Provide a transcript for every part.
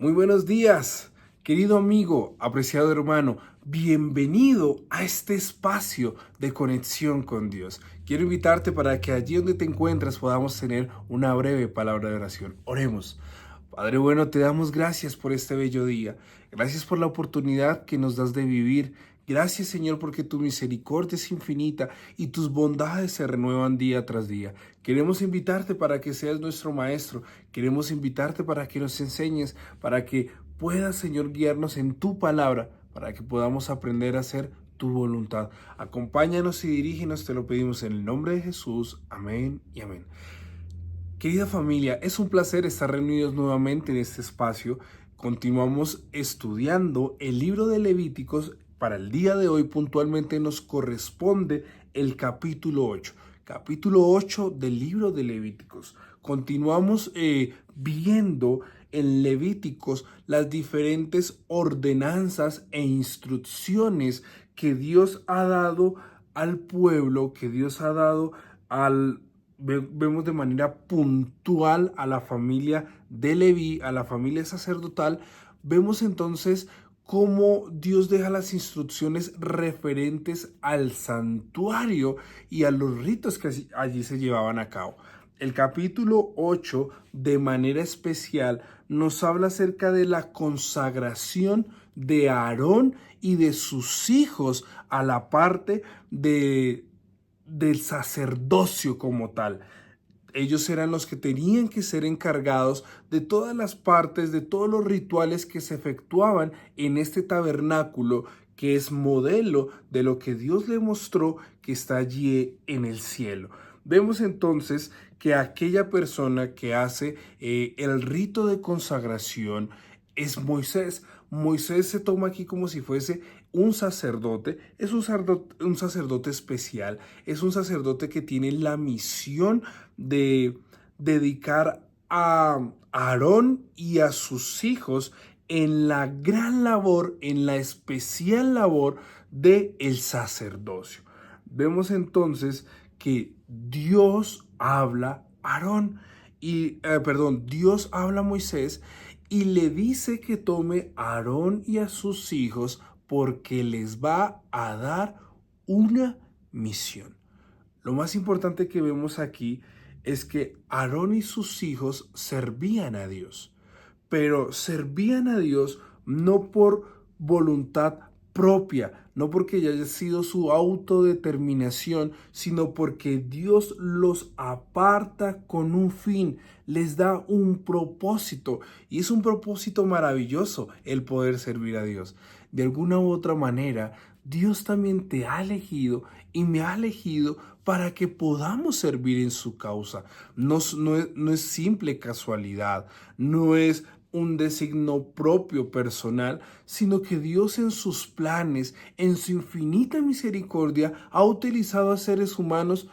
Muy buenos días, querido amigo, apreciado hermano. Bienvenido a este espacio de conexión con Dios. Quiero invitarte para que allí donde te encuentras podamos tener una breve palabra de oración. Oremos. Padre bueno, te damos gracias por este bello día. Gracias por la oportunidad que nos das de vivir. Gracias, Señor, porque tu misericordia es infinita y tus bondades se renuevan día tras día. Queremos invitarte para que seas nuestro maestro. Queremos invitarte para que nos enseñes, para que puedas, Señor, guiarnos en tu palabra, para que podamos aprender a hacer tu voluntad. Acompáñanos y dirígenos, te lo pedimos en el nombre de Jesús. Amén y amén. Querida familia, es un placer estar reunidos nuevamente en este espacio. Continuamos estudiando el libro de Levíticos. Para el día de hoy puntualmente nos corresponde el capítulo 8. Capítulo 8 del libro de Levíticos. Continuamos viendo en Levíticos las diferentes ordenanzas e instrucciones que Dios ha dado al pueblo, que Dios ha dado vemos de manera puntual a la familia de Leví, a la familia sacerdotal. Vemos entonces cómo Dios deja las instrucciones referentes al santuario y a los ritos que allí se llevaban a cabo. El capítulo 8, de manera especial, nos habla acerca de la consagración de Aarón y de sus hijos a la parte del sacerdocio como tal. Ellos eran los que tenían que ser encargados de todas las partes, de todos los rituales que se efectuaban en este tabernáculo, que es modelo de lo que Dios le mostró que está allí en el cielo. Vemos entonces que aquella persona que hace el rito de consagración es Moisés. Moisés se toma aquí como si fuese un sacerdote, es un sacerdote especial, es un sacerdote que tiene la misión de dedicar a Aarón y a sus hijos en la gran labor, en la especial labor de el sacerdocio. Vemos entonces que Dios habla a Aarón Dios habla a Moisés y le dice que tome a Aarón y a sus hijos porque les va a dar una misión. Lo más importante que vemos aquí es que Aarón y sus hijos servían a Dios, pero servían a Dios no por voluntad propia, no porque ya haya sido su autodeterminación, sino porque Dios los aparta con un fin, les da un propósito, y es un propósito maravilloso el poder servir a Dios. De alguna u otra manera, Dios también te ha elegido y me ha elegido para que podamos servir en su causa. No es simple casualidad, no es un designo propio personal, sino que Dios en sus planes, en su infinita misericordia, ha utilizado a seres humanos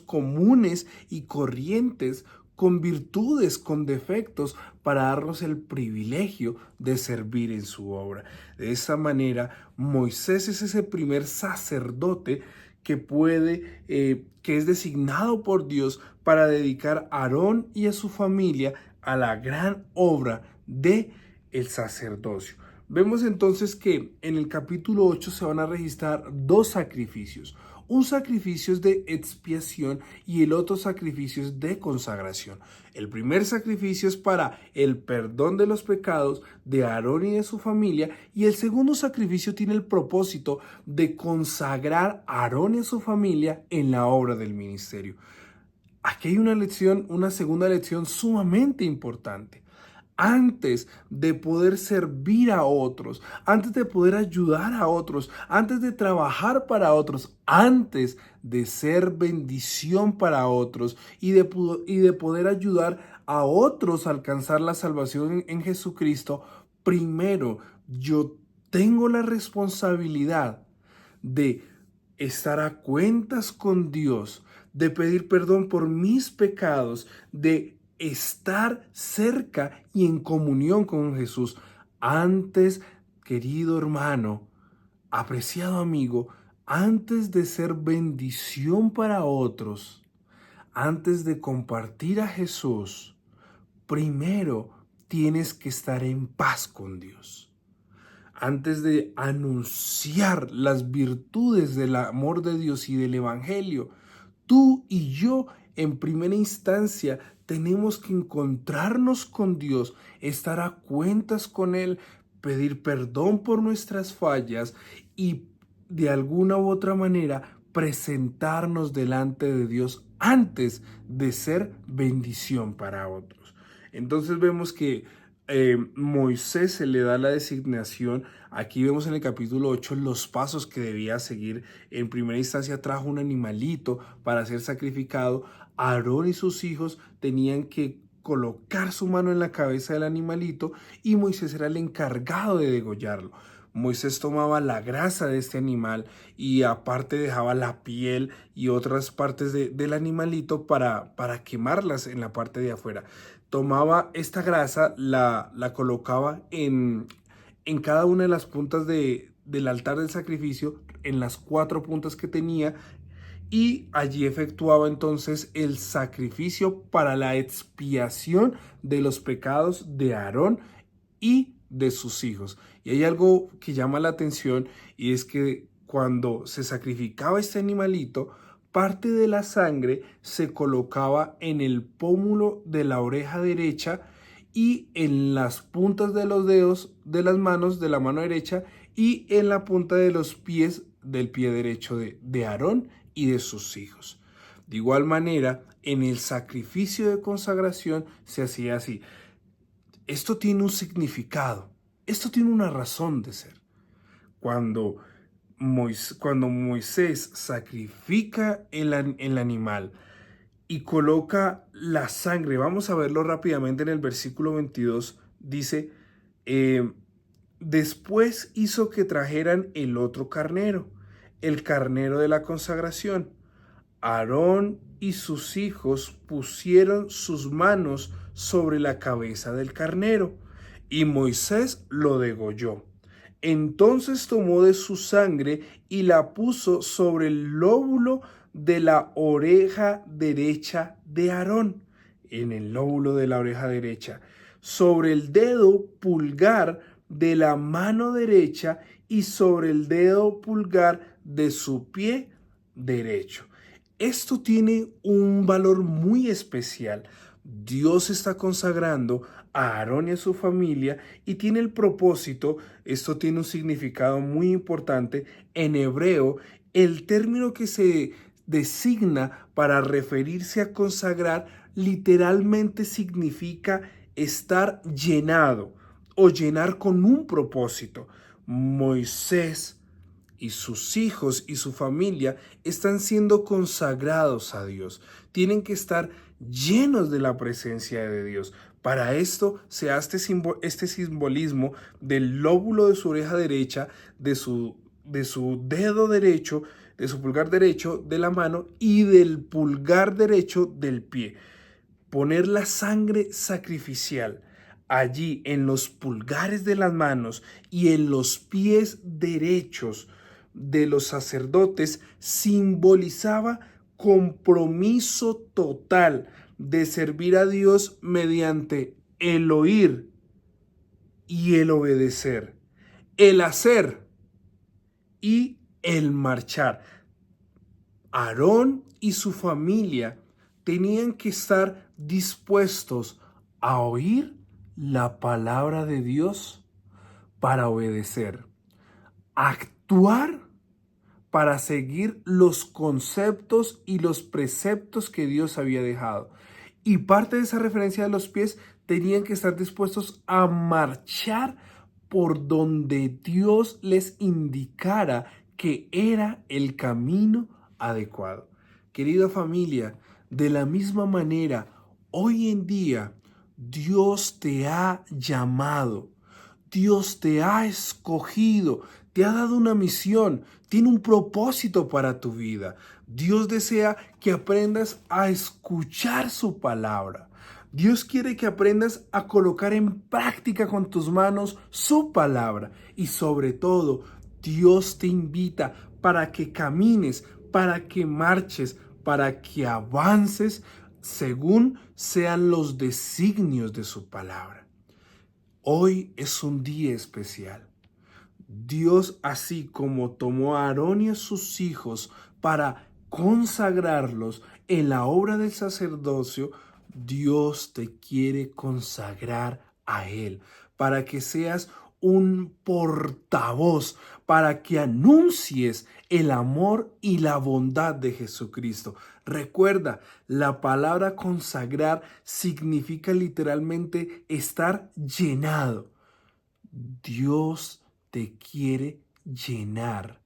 comunes y corrientes, con virtudes, con defectos, para darnos el privilegio de servir en su obra. De esa manera, Moisés es ese primer sacerdote que es designado por Dios para dedicar a Aarón y a su familia a la gran obra de el sacerdocio. Vemos entonces que en el capítulo 8 se van a registrar dos sacrificios. Un sacrificio es de expiación y el otro sacrificio es de consagración. El primer sacrificio es para el perdón de los pecados de Aarón y de su familia, y el segundo sacrificio tiene el propósito de consagrar a Aarón y a su familia en la obra del ministerio. Aquí hay una segunda lección sumamente importante. Antes de poder servir a otros, antes de poder ayudar a otros, antes de trabajar para otros, antes de ser bendición para otros y de poder ayudar a otros a alcanzar la salvación en Jesucristo, primero yo tengo la responsabilidad de estar a cuentas con Dios, de pedir perdón por mis pecados, de estar cerca y en comunión con Jesús. Antes, querido hermano, apreciado amigo, antes de ser bendición para otros, antes de compartir a Jesús, primero tienes que estar en paz con Dios. Antes de anunciar las virtudes del amor de Dios y del Evangelio, tú y yo en primera instancia tenemos que encontrarnos con Dios, estar a cuentas con Él, pedir perdón por nuestras fallas y de alguna u otra manera presentarnos delante de Dios antes de ser bendición para otros. Entonces vemos que Moisés se le da la designación. Aquí vemos en el capítulo 8 los pasos que debía seguir. En primera instancia trajo un animalito para ser sacrificado. Aarón y sus hijos tenían que colocar su mano en la cabeza del animalito y Moisés era el encargado de degollarlo. Moisés tomaba la grasa de este animal y aparte dejaba la piel y otras partes del animalito para quemarlas en la parte de afuera. Tomaba esta grasa, la colocaba en cada una de las puntas del altar del sacrificio, en las 4 puntas que tenía, y allí efectuaba entonces el sacrificio para la expiación de los pecados de Aarón y de sus hijos. Y hay algo que llama la atención, y es que cuando se sacrificaba este animalito, parte de la sangre se colocaba en el pómulo de la oreja derecha y en las puntas de los dedos de las manos de la mano derecha y en la punta de los pies del pie derecho de Aarón y de sus hijos. De igual manera, en el sacrificio de consagración se hacía así. Esto tiene un significado, esto tiene una razón de ser. Cuando Moisés sacrifica el animal y coloca la sangre, vamos a verlo rápidamente en el versículo 22, dice, después hizo que trajeran el otro carnero, el carnero de la consagración. Aarón y sus hijos pusieron sus manos sobre la cabeza del carnero, y Moisés lo degolló. Entonces tomó de su sangre y la puso sobre el lóbulo de la oreja derecha de Aarón, en el lóbulo de la oreja derecha, sobre el dedo pulgar de la mano derecha y sobre el dedo pulgar de su pie derecho. Esto tiene un valor muy especial. Dios está consagrando a Aarón y a su familia y tiene el propósito, esto tiene un significado muy importante. En hebreo, el término que se designa para referirse a consagrar literalmente significa estar llenado o llenar con un propósito. Moisés y sus hijos y su familia están siendo consagrados a Dios. Tienen que estar llenos de la presencia de Dios. Para esto se hace este simbolismo del lóbulo de su oreja derecha, de su dedo derecho, de su pulgar derecho de la mano y del pulgar derecho del pie. Poner la sangre sacrificial allí en los pulgares de las manos y en los pies derechos de los sacerdotes simbolizaba compromiso total de servir a Dios mediante el oír y el obedecer, el hacer y el marchar. Aarón y su familia tenían que estar dispuestos a oír la palabra de Dios para obedecer, actuar para seguir los conceptos y los preceptos que Dios había dejado. Y parte de esa referencia de los pies, tenían que estar dispuestos a marchar por donde Dios les indicara que era el camino adecuado. Querida familia, de la misma manera, hoy en día Dios te ha llamado, Dios te ha escogido, te ha dado una misión, tiene un propósito para tu vida. Dios desea que aprendas a escuchar su palabra. Dios quiere que aprendas a colocar en práctica con tus manos su palabra. Y sobre todo, Dios te invita para que camines, para que marches, para que avances según sean los designios de su palabra. Hoy es un día especial. Dios, así como tomó a Aarón y a sus hijos para consagrarlos en la obra del sacerdocio, Dios te quiere consagrar a Él, para que seas un portavoz, para que anuncies el amor y la bondad de Jesucristo. Recuerda, la palabra consagrar significa literalmente estar llenado. Dios te quiere llenar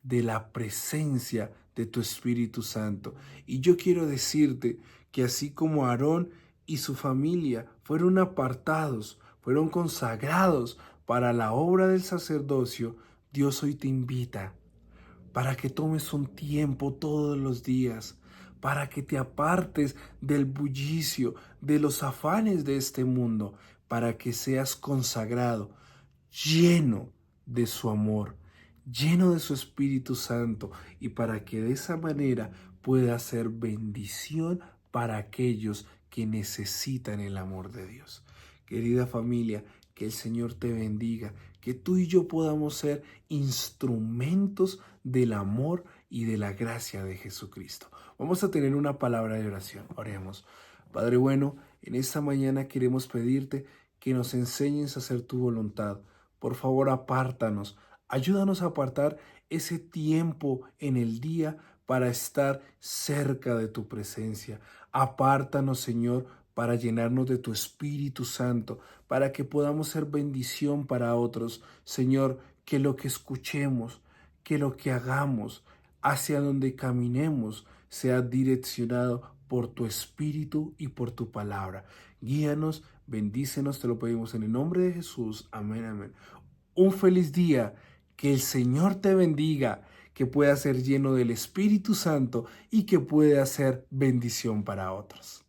de la presencia de tu Espíritu Santo. Y yo quiero decirte que así como Aarón y su familia fueron apartados, fueron consagrados para la obra del sacerdocio, Dios hoy te invita para que tomes un tiempo todos los días, para que te apartes del bullicio, de los afanes de este mundo, para que seas consagrado, lleno de su amor, lleno de su Espíritu Santo, y para que de esa manera pueda ser bendición para aquellos que necesitan el amor de Dios. Querida familia, que el Señor te bendiga, que tú y yo podamos ser instrumentos del amor y de la gracia de Jesucristo. Vamos a tener una palabra de oración. Oremos. Padre bueno, en esta mañana queremos pedirte que nos enseñes a hacer tu voluntad. Por favor, apártanos. Ayúdanos a apartar ese tiempo en el día para estar cerca de tu presencia. Apártanos, Señor, para llenarnos de tu Espíritu Santo, para que podamos ser bendición para otros. Señor, que lo que escuchemos, que lo que hagamos, hacia donde caminemos, sea direccionado por tu Espíritu y por tu palabra. Guíanos, bendícenos, te lo pedimos en el nombre de Jesús. Amén, amén. Un feliz día, que el Señor te bendiga, que pueda ser lleno del Espíritu Santo y que pueda ser bendición para otros.